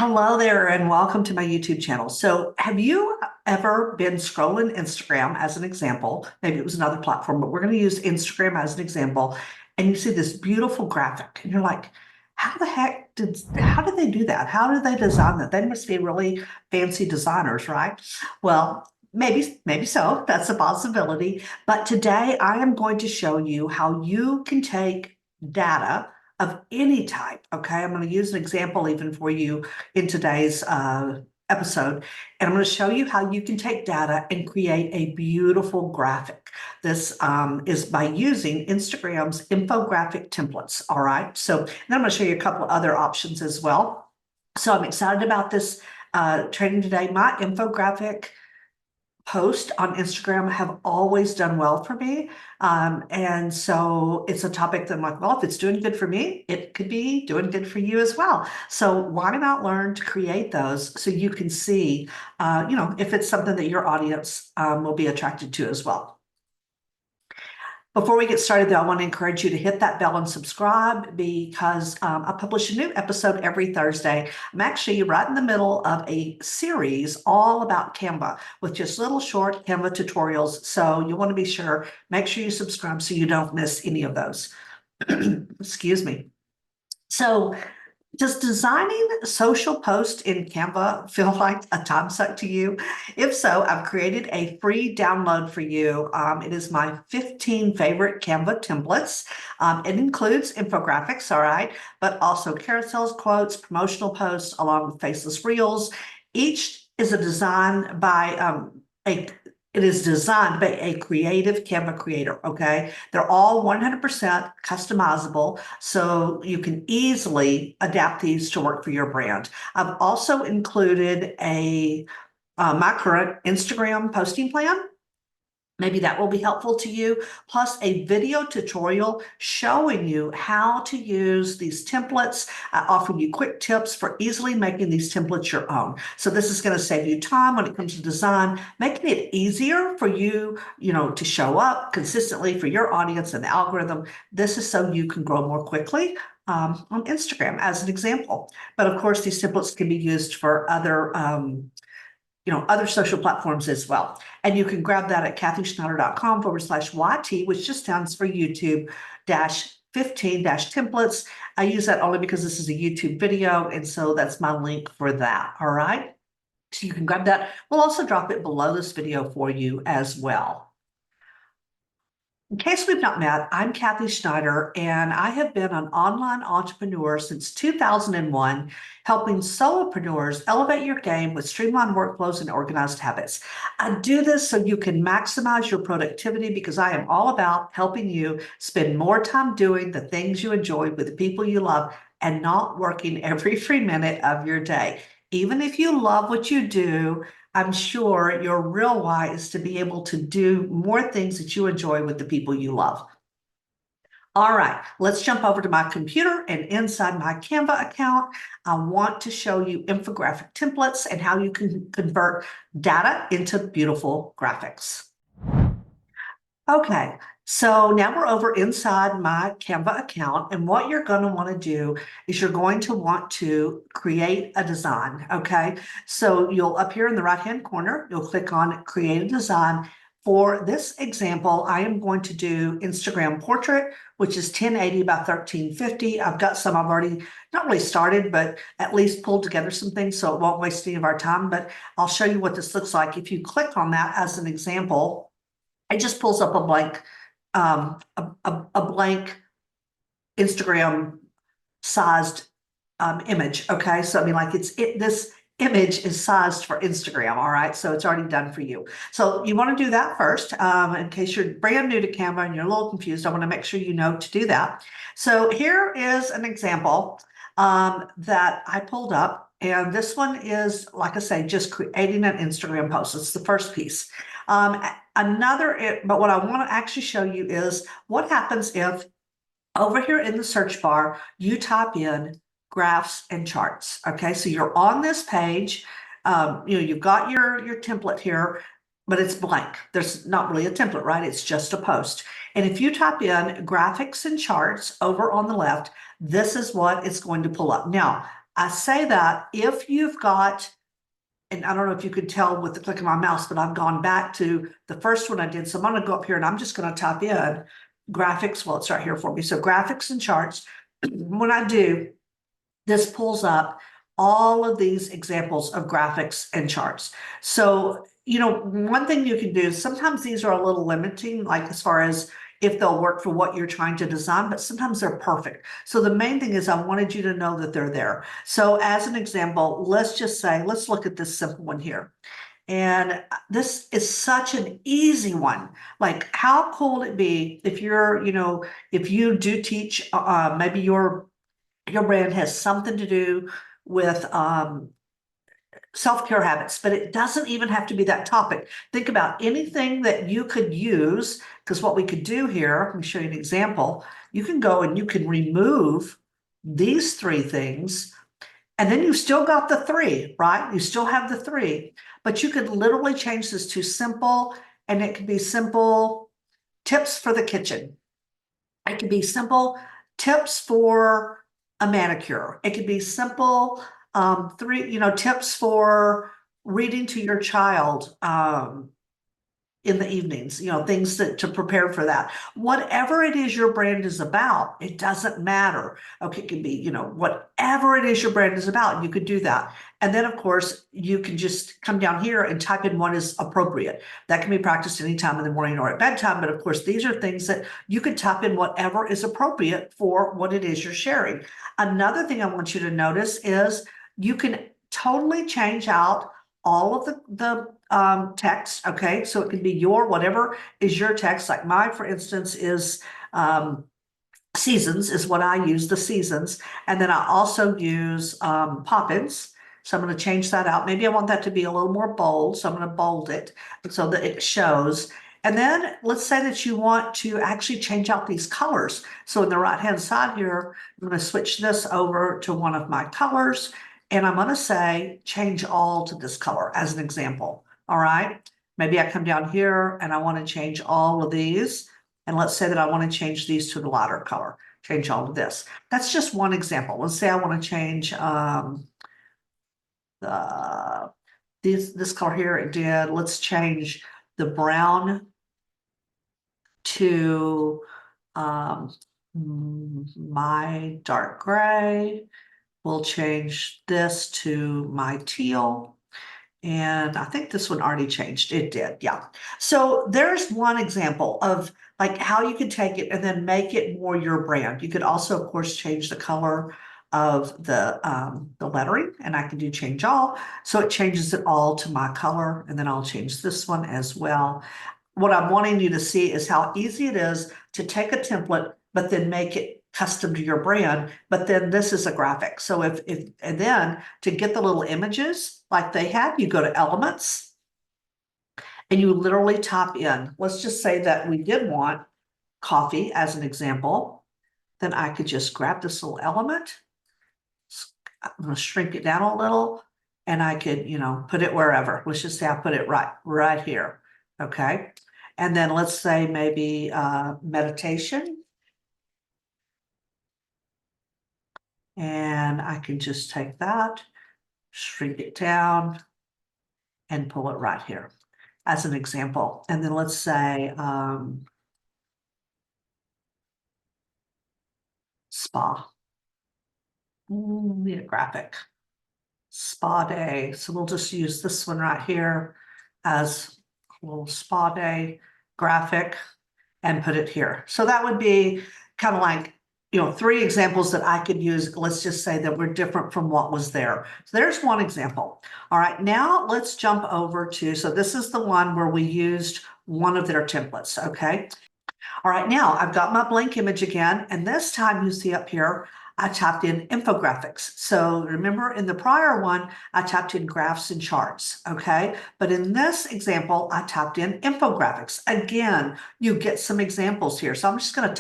Hello there, and welcome to my YouTube channel. So, have you ever been scrolling Instagram as an example? Maybe it was another platform, but we're going to use Instagram as an example. And you see this beautiful graphic, and you're like, how did they do that? How did they design that? They must be really fancy designers, right? Well, maybe so. That's a possibility. But today I am going to show you how you can take data of any type. Okay, I'm going to use an example even for you in today's episode. And I'm going to show you how you can take data and create a beautiful graphic. This is by using Instagram's infographic templates. All right. So then I'm going to show you a couple of other options as well. So I'm excited about this training today. My infographic posts on Instagram have always done well for me. And so it's a topic that I'm like, well, if it's doing good for me, it could be doing good for you as well. So why not learn to create those so you can see, if it's something that your audience will be attracted to as well. Before we get started, though, I want to encourage you to hit that bell and subscribe because I publish a new episode every Thursday. I'm actually right in the middle of a series all about Canva with just little short Canva tutorials. So you want to be sure, make sure you subscribe so you don't miss any of those. Excuse me. So, does designing social posts in Canva feel like a time suck to you? If so, I've created a free download for you. It is my 15 favorite Canva templates. It includes infographics, all right, but also carousels, quotes, promotional posts, along with faceless reels. Each is a design by it is designed by a creative Canva creator, okay? They're all 100% customizable, so you can easily adapt these to work for your brand. I've also included my current Instagram posting plan. Maybe that will be helpful to you, plus a video tutorial showing you how to use these templates. I offer you quick tips for easily making these templates your own. So this is going to save you time when it comes to design, making it easier for you, to show up consistently for your audience and the algorithm. This is so you can grow more quickly on Instagram as an example. But of course, these templates can be used for other social platforms as well. And you can grab that at kathyschneider.com/YT, which just stands for YouTube 15 templates. I use that only because this is a YouTube video. And so that's my link for that. All right. So you can grab that. We'll also drop it below this video for you as well. In case we've not met, I'm Kathy Schneider, and I have been an online entrepreneur since 2001, helping solopreneurs elevate your game with streamlined workflows and organized habits. I do this so you can maximize your productivity because I am all about helping you spend more time doing the things you enjoy with the people you love and not working every free minute of your day. Even if you love what you do, I'm sure your real why is to be able to do more things that you enjoy with the people you love. All right, let's jump over to my computer, and inside my Canva account, I want to show you infographic templates and how you can convert data into beautiful graphics. Okay, so now we're over inside my Canva account, and what you're going to want to do is you're going to want to create a design, okay? So you'll up here in the right-hand corner, you'll click on Create a Design. For this example, I am going to do Instagram portrait, which is 1080 by 1350. I've got some I've already not really started, but at least pulled together some things so it won't waste any of our time, but I'll show you what this looks like. If you click on that as an example, it just pulls up a blank, a blank Instagram sized image. Okay, so I mean, like this image is sized for Instagram. All right, so it's already done for you. So you want to do that first. In case you're brand new to Canva and you're a little confused, I want to make sure you know to do that. So here is an example that I pulled up. And this one is, like I say, just creating an Instagram post. It's the first piece. But what I want to actually show you is what happens if over here in the search bar, you type in graphs and charts. Okay, so you're on this page. You've got your template here, but it's blank. There's not really a template, right? It's just a post. And if you type in graphics and charts over on the left, this is what it's going to pull up. Now, I say that if you've got, and I don't know if you could tell with the click of my mouse, but I've gone back to the first one I did. So I'm going to go up here and I'm just going to type in graphics. Well, it's right here for me. So graphics and charts. When I do, this pulls up all of these examples of graphics and charts. So, one thing you can do is sometimes these are a little limiting, like as far as if they'll work for what you're trying to design, but sometimes they're perfect. So the main thing is I wanted you to know that they're there. So as an example, let's just say, let's look at this simple one here. And this is such an easy one. Like, how cool would it be if if you do teach, maybe your brand has something to do with self-care habits, but it doesn't even have to be that topic. Think about anything that you could use, because what we could do here, let me show you an example. You can go and you can remove these three things, and then you've still got the three, right? You still have the three, but you could literally change this to simple, and it could be simple tips for the kitchen. It could be simple tips for a manicure. It could be simple tips for reading to your child in the evenings, things to prepare for that. Whatever it is your brand is about, it doesn't matter. Okay, it can be, whatever it is your brand is about, you could do that. And then, of course, you can just come down here and type in what is appropriate. That can be practiced anytime in the morning or at bedtime. But of course, these are things that you could type in whatever is appropriate for what it is you're sharing. Another thing I want you to notice is you can totally change out all of the text, okay? So it can be whatever is your text. Like mine, for instance, is seasons is what I use, the seasons. And then I also use pop-ins. So I'm going to change that out. Maybe I want that to be a little more bold. So I'm going to bold it so that it shows. And then let's say that you want to actually change out these colors. So in the right-hand side here, I'm going to switch this over to one of my colors. And I'm going to say change all to this color as an example. All right. Maybe I come down here and I want to change all of these. And let's say that I want to change these to the lighter color. Change all of this. That's just one example. Let's say I want to change this color here. It did. Let's change the brown to my dark gray. We'll change this to my teal. And I think this one already changed. It did, yeah. So there's one example of like how you can take it and then make it more your brand. You could also, of course, change the color of the lettering, and I can do change all. So it changes it all to my color, and then I'll change this one as well. What I'm wanting you to see is how easy it is to take a template, but then make it custom to your brand. But then this is a graphic. So and then to get the little images like they have, you go to elements and you literally type in, let's just say that we did want coffee as an example. Then I could just grab this little element. I'm going to shrink it down a little, and I could, put it wherever. Let's just say I put it right here. Okay. And then let's say maybe meditation. And I can just take that, shrink it down, and pull it right here as an example. And then let's say spa. Need a graphic. Spa day. So we'll just use this one right here as a little spa day graphic and put it here. So that would be kind of like, 3 examples that I could use. Let's just say that we're different from what was there. So there's one example. All right, now let's jump over to, so this is the one where we used one of their templates, okay? All right, now I've got my blank image again, and this time you see up here, I typed in infographics. So remember in the prior one, I typed in graphs and charts, okay? But in this example, I typed in infographics. Again, you get some examples here. So I'm just gonna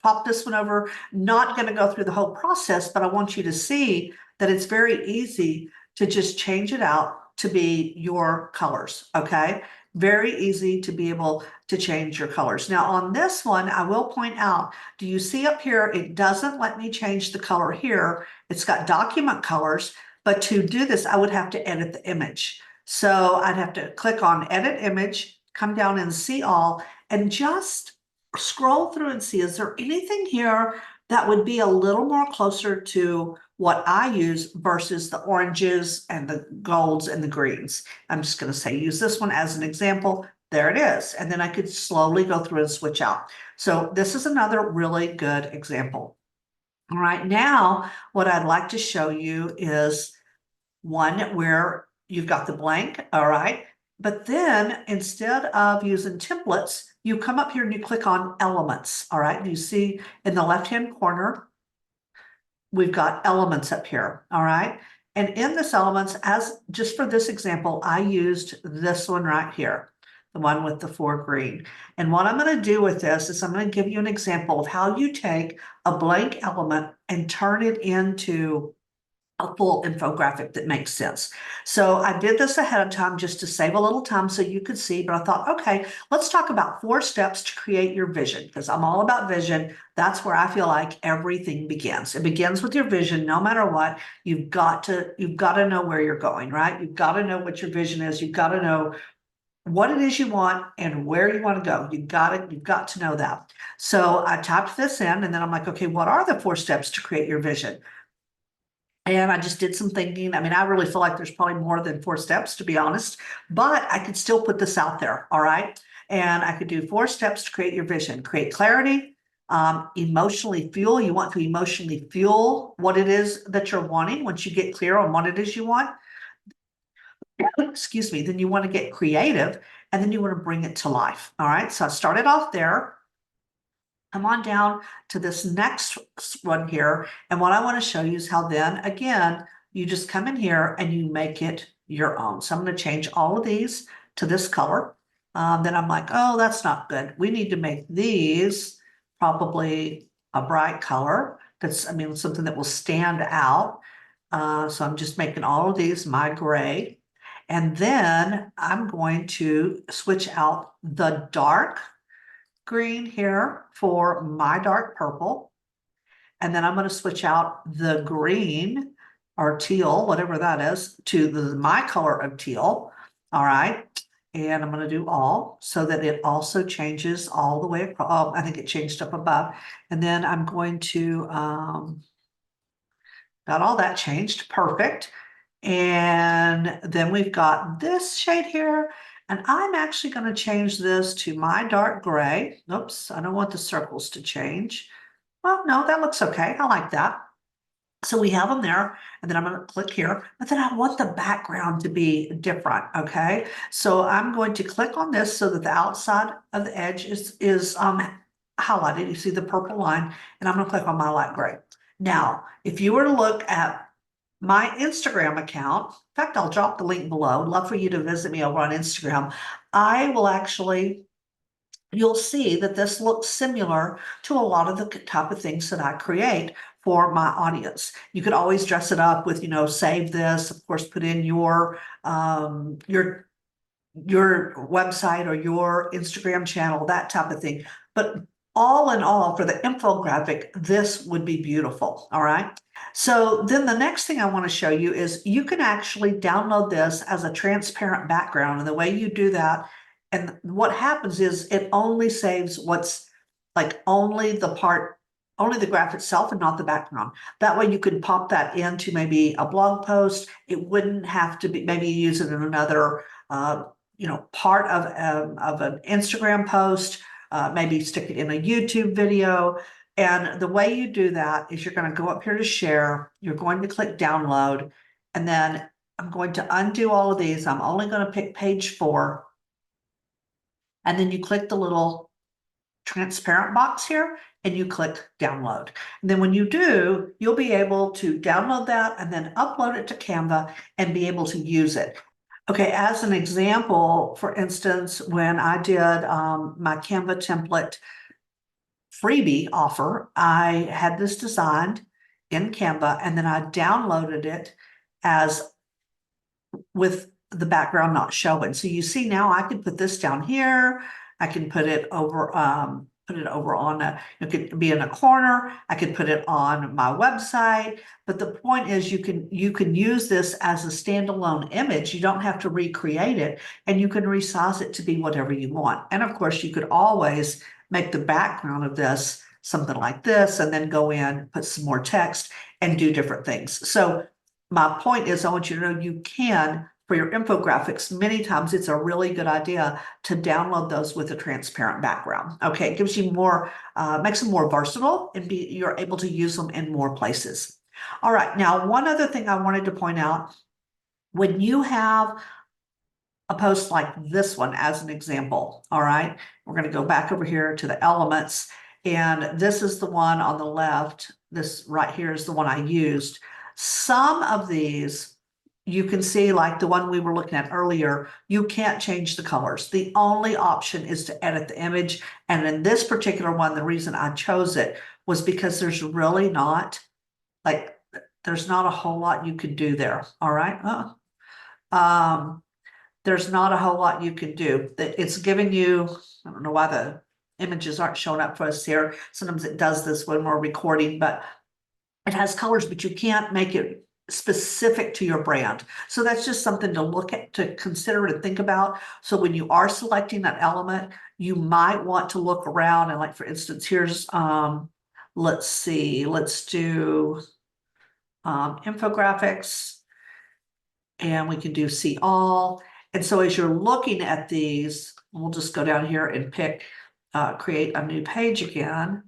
pop this one over, not gonna go through the whole process, but I want you to see that it's very easy to just change it out to be your colors, okay? very easy to be able to change your colors. Now on this one, I will point out, do you see up here, it doesn't let me change the color here. It's got document colors, but to do this, I would have to edit the image. So I'd have to click on edit image, come down and see all, and just scroll through and see, is there anything here that would be a little more closer to what I use versus the oranges and the golds and the greens. I'm just going to say, use this one as an example. There it is. And then I could slowly go through and switch out. So this is another really good example. All right, now what I'd like to show you is one where you've got the blank, all right? But then instead of using templates, you come up here and you click on elements, all right? You see in the left-hand corner, we've got elements up here, all right? And in this elements, as just for this example, I used this one right here, the one with the 4 green. And what I'm going to do with this is I'm going to give you an example of how you take a blank element and turn it into a full infographic that makes sense. So I did this ahead of time just to save a little time so you could see, but I thought, okay, let's talk about 4 steps to create your vision, because I'm all about vision. That's where I feel like everything begins. It begins with your vision. No matter what, you've got to know where you're going, right? You've got to know what your vision is. You've got to know what it is you want and where you want to go. You've got to know that. So I typed this in and then I'm like, okay, what are the 4 steps to create your vision? And I just did some thinking. I mean, I really feel like there's probably more than 4 steps, to be honest, but I could still put this out there, all right? And I could do 4 steps to create your vision. Create clarity, emotionally fuel. You want to emotionally fuel what it is that you're wanting. Once you get clear on what it is you want, excuse me, then you want to get creative, and then you want to bring it to life, all right? So I started off there. Come on down to this next one here. And what I want to show you is how then, again, you just come in here and you make it your own. So I'm going to change all of these to this color. Then I'm like, oh, that's not good. We need to make these probably a bright color. That's, I mean, something that will stand out. So I'm just making all of these my gray. And then I'm going to switch out the dark green here for my dark purple. And then I'm going to switch out the green or teal, whatever that is, to my color of teal. All right. And I'm going to do all so that it also changes all the way across. Oh, I think it changed up above. And then I'm going to, got all that changed. Perfect. And then we've got this shade here. And I'm actually going to change this to my dark gray. Oops, I don't want the circles to change. Well, no, that looks okay. I like that. So we have them there, and then I'm going to click here, but then I want the background to be different, okay? So I'm going to click on this so that the outside of the edge is highlighted. You see the purple line, and I'm going to click on my light gray. Now, if you were to look at my Instagram account, in fact, I'll drop the link below. I'd love for you to visit me over on Instagram. I will actually, you'll see that this looks similar to a lot of the type of things that I create for my audience. You could always dress it up with, save this, of course, put in your website or your Instagram channel, that type of thing. But all in all, for the infographic, this would be beautiful, all right? So then the next thing I want to show you is you can actually download this as a transparent background. And the way you do that, and what happens is it only saves what's like only the graph itself and not the background. That way you can pop that into maybe a blog post. It wouldn't have to be, maybe use it in another, part of an Instagram post, maybe stick it in a YouTube video. And the way you do that is you're going to go up here to share. You're going to click download, and then I'm going to undo all of these. I'm only going to pick page 4. And then you click the little transparent box here and you click download. And then when you do, you'll be able to download that and then upload it to Canva and be able to use it. Okay, as an example, for instance, when I did my Canva template freebie offer, I had this designed in Canva and then I downloaded it as with the background not showing. So you see now I can put this down here. I can put it over on it could be in a corner. I could put it on my website. But the point is you can use this as a standalone image. You don't have to recreate it, and you can resize it to be whatever you want. And of course, you could always make the background of this something like this, and then go in, put some more text, and do different things. So my point is, I want you to know you can, for your infographics, many times it's a really good idea to download those with a transparent background. Okay, it gives you more, makes them more versatile, and you're able to use them in more places. All right, now one other thing I wanted to point out, when you have a post like this one as an example, all right, we're going to go back over here to the elements, and this is the one on the left. This right here is the one I used. Some of these, you can see, like the one we were looking at earlier, you can't change the colors. The only option is to edit the image. And in this particular one, the reason I chose it was because there's really not, like, there's not a whole lot you can do there. All right. There's not a whole lot you can do. It's giving you, I don't know why the images aren't showing up for us here. Sometimes it does this when we're recording, but it has colors, but you can't make it specific to your brand. So that's just something to look at, to consider and think about. So when you are selecting that element, you might want to look around and, like, for instance, here's, let's see, let's do infographics, and we can do see all. And so as you're looking at these, we'll just go down here and pick, create a new page again.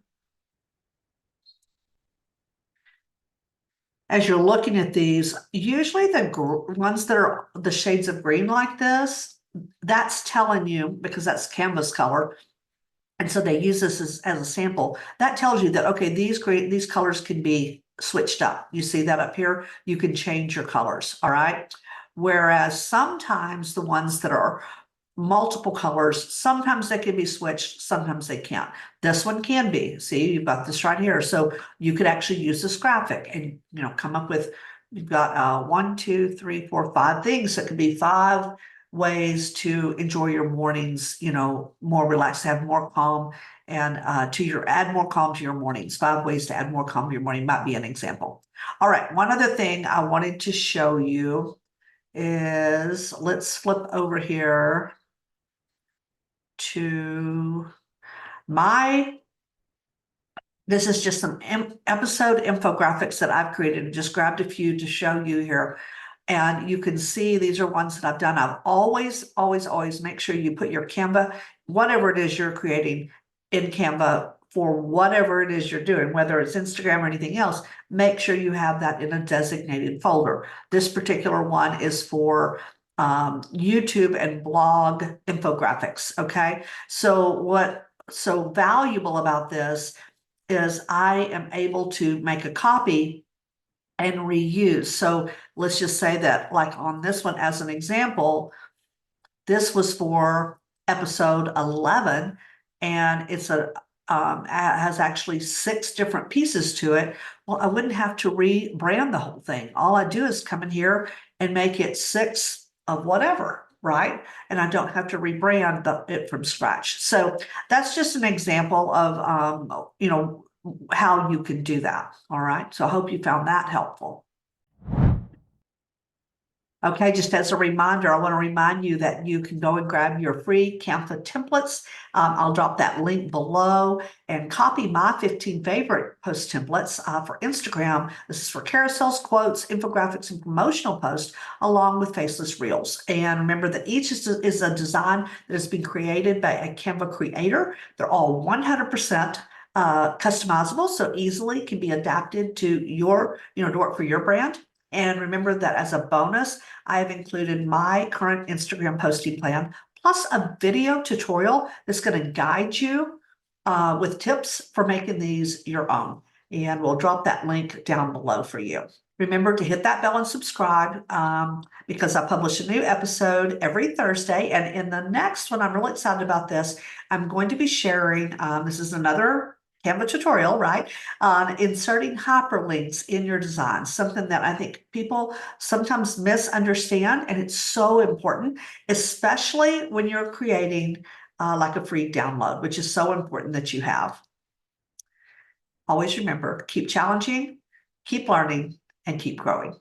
As you're looking at these, usually the ones that are the shades of green like this, that's telling you, because that's Canva's color, and so they use this as a sample. That tells you that, okay, these colors can be switched up. You see that up here? You can change your colors, all right? Whereas sometimes the ones that are multiple colors, sometimes they can be switched, sometimes they can't. This one can be. See, you've got this right here. So you could actually use this graphic and, come up with, you've got 1, 2, 3, 4, 5 things. That could be 5 ways to enjoy your mornings, more relaxed, have more calm, and add more calm to your mornings. 5 ways to add more calm to your morning might be an example. All right, one other thing I wanted to show you is, let's flip over here to this is just some episode infographics that I've created. I just grabbed a few to show you here. And you can see these are ones that I've done. I've always make sure you put your Canva, whatever it is you're creating in Canva for whatever it is you're doing, whether it's Instagram or anything else, make sure you have that in a designated folder. This particular one is for YouTube and blog infographics. Okay. So what's so valuable about this is I am able to make a copy and reuse. So let's just say that, like on this one, as an example, this was for episode 11, and it's has actually 6 different pieces to it. Well, I wouldn't have to rebrand the whole thing. All I do is come in here and make it 6 of whatever, right? And I don't have to rebrand it from scratch. So that's just an example of, how you can do that. All right. So I hope you found that helpful. Okay, just as a reminder, I want to remind you that you can go and grab your free Canva templates. I'll drop that link below, and copy my 15 favorite post templates for Instagram. This is for carousels, quotes, infographics, and promotional posts, along with faceless reels. And remember that each is a design that has been created by a Canva creator. They're all 100% customizable, so easily can be adapted to your, to work for your brand. And remember that as a bonus, I have included my current Instagram posting plan, plus a video tutorial that's going to guide you with tips for making these your own. And we'll drop that link down below for you. Remember to hit that bell and subscribe because I publish a new episode every Thursday. And in the next one, I'm really excited about this. I'm going to be sharing, this is another Canva tutorial, right? On inserting hyperlinks in your design, something that I think people sometimes misunderstand, and it's so important, especially when you're creating like a free download, which is so important that you have. Always remember, keep challenging, keep learning, and keep growing.